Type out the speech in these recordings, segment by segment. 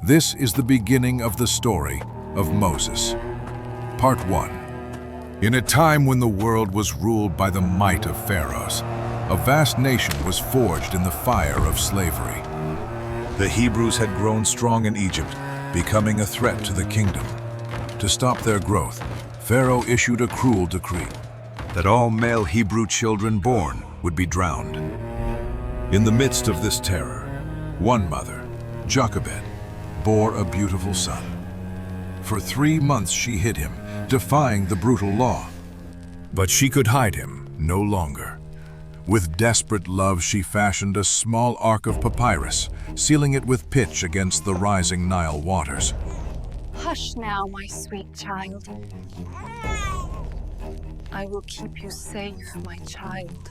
This is the beginning of the story of Moses. Part 1. In a time when the world was ruled by the might of pharaohs, a vast nation was forged in the fire of slavery. The Hebrews had grown strong in Egypt, becoming a threat to the kingdom. To stop their growth, Pharaoh issued a cruel decree that all male Hebrew children born would be drowned. In the midst of this terror, one mother, Jochebed, bore a beautiful son. For 3 months she hid him, defying the brutal law. But she could hide him no longer. With desperate love, she fashioned a small ark of papyrus, sealing it with pitch against the rising Nile waters. Hush now, my sweet child. I will keep you safe, my child.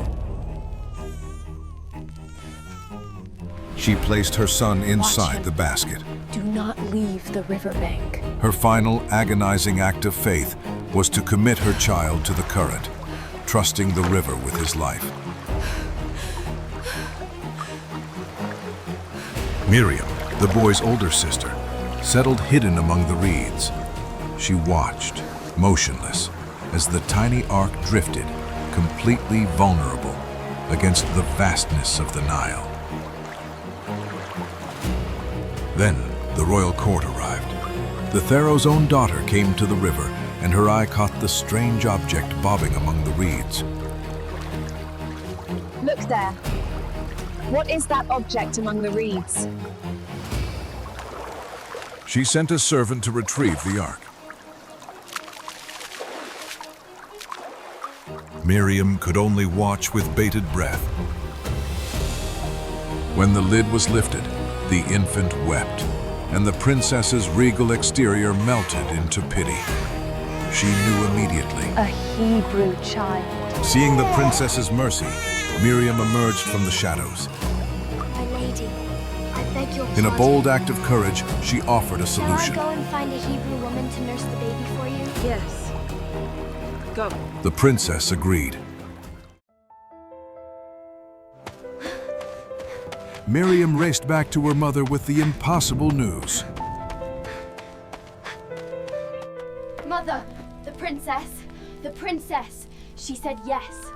She placed her son inside the basket. Do not leave the riverbank. Her final agonizing act of faith was to commit her child to the current, trusting the river with his life. Miriam, the boy's older sister, settled hidden among the reeds. She watched, motionless, as the tiny ark drifted, completely vulnerable, against the vastness of the Nile. Then the royal court arrived. The pharaoh's own daughter came to the river, and her eye caught the strange object bobbing among the reeds. Look there. What is that object among the reeds? She sent a servant to retrieve the ark. Miriam could only watch with bated breath. When the lid was lifted, the infant wept, and the princess's regal exterior melted into pity. She knew immediately. A Hebrew child. Seeing the princess's mercy, Miriam emerged from the shadows. My lady, I beg your In a pardon. bold act of courage, she offered a Shall I solution. go and find a Hebrew woman to nurse the baby for you? Yes. Go. The princess agreed. Miriam raced back to her mother with the impossible news. Mother, the princess, she said yes.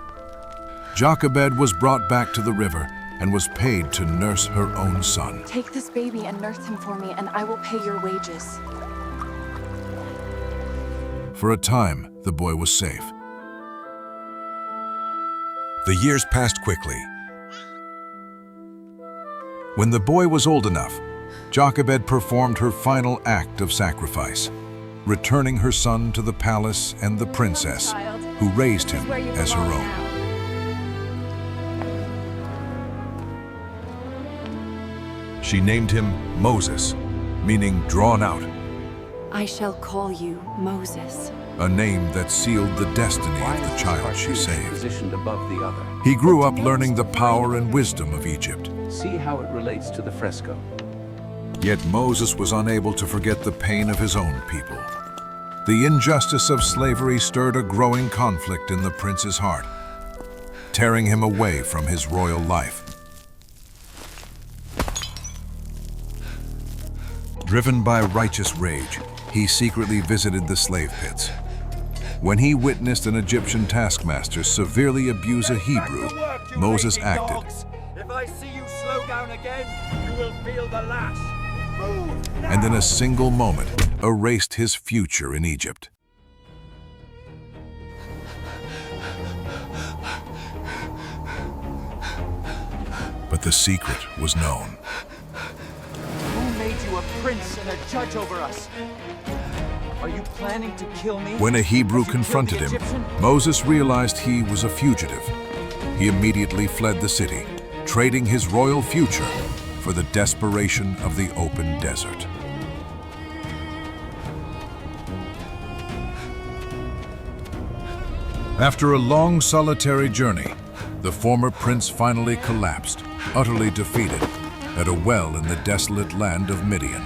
Jochebed was brought back to the river and was paid to nurse her own son. Take this baby and nurse him for me, and I will pay your wages. For a time, the boy was safe. The years passed quickly. When the boy was old enough, Jochebed performed her final act of sacrifice, returning her son to the palace and the princess, who raised him as her own. She named him Moses, meaning drawn out, I shall call you Moses. a name that sealed the destiny of the child she saved. Positioned above the other. He grew up learning the power and wisdom of Egypt. See how it relates to the fresco. Yet Moses was unable to forget the pain of his own people. The injustice of slavery stirred a growing conflict in the prince's heart, tearing him away from his royal life. Driven by righteous rage, he secretly visited the slave pits. When he witnessed an Egyptian taskmaster severely abuse a Hebrew, Moses acted. If I see you slow down again, you will feel the lash. Move now. And in a single moment, erased his future in Egypt. But the secret was known. Who made you a prince and a judge over us? Are you planning to kill me? When a Hebrew As you confronted killed the him, Egyptian? Moses realized he was a fugitive. He immediately fled the city, trading his royal future for the desperation of the open desert. After a long solitary journey, the former prince finally collapsed, utterly defeated, at a well in the desolate land of Midian.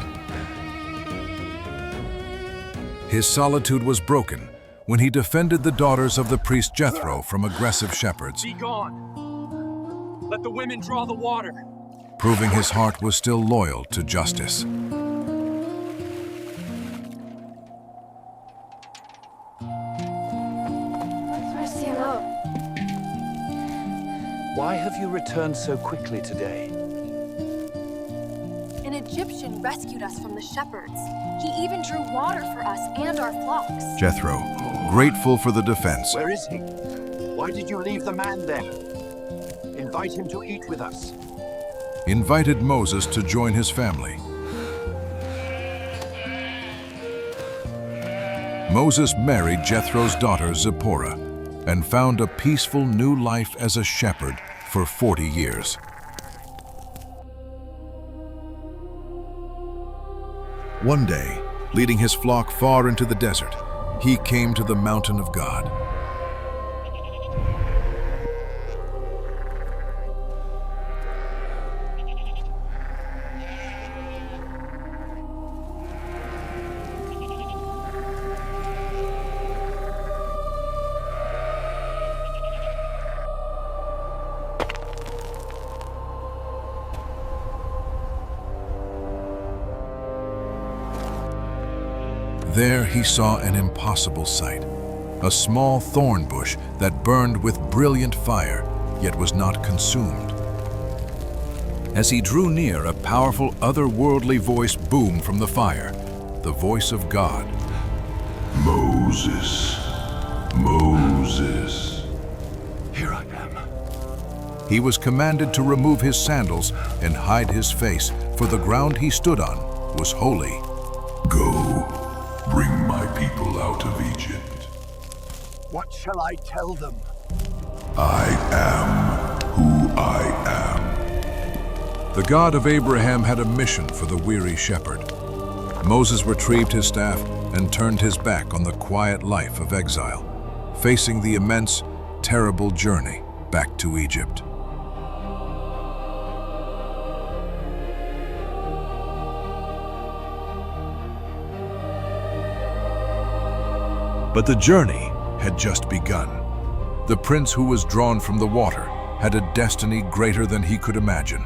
His solitude was broken when he defended the daughters of the priest Jethro from aggressive shepherds, Be gone. Let the women draw the water. proving his heart was still loyal to justice. have you returned so quickly today? An Egyptian rescued us from the shepherds. He even drew water for us and our flocks. Jethro, grateful for the defense, Where is he? Why did you leave the man there? Invite him to eat with us. invited Moses to join his family. Moses married Jethro's daughter Zipporah and found a peaceful new life as a shepherd for 40 years. One day, leading his flock far into the desert, he came to the mountain of God. There he saw an impossible sight, a small thorn bush that burned with brilliant fire, yet was not consumed. As he drew near, a powerful otherworldly voice boomed from the fire, the voice of God. Moses, Moses. Here I am. He was commanded to remove his sandals and hide his face, for the ground he stood on was holy. Go, bring my people out of Egypt. What shall I tell them? I am who I am. The God of Abraham had a mission for the weary shepherd. Moses retrieved his staff and turned his back on the quiet life of exile, facing the immense, terrible journey back to Egypt. But the journey had just begun. The prince who was drawn from the water had a destiny greater than he could imagine.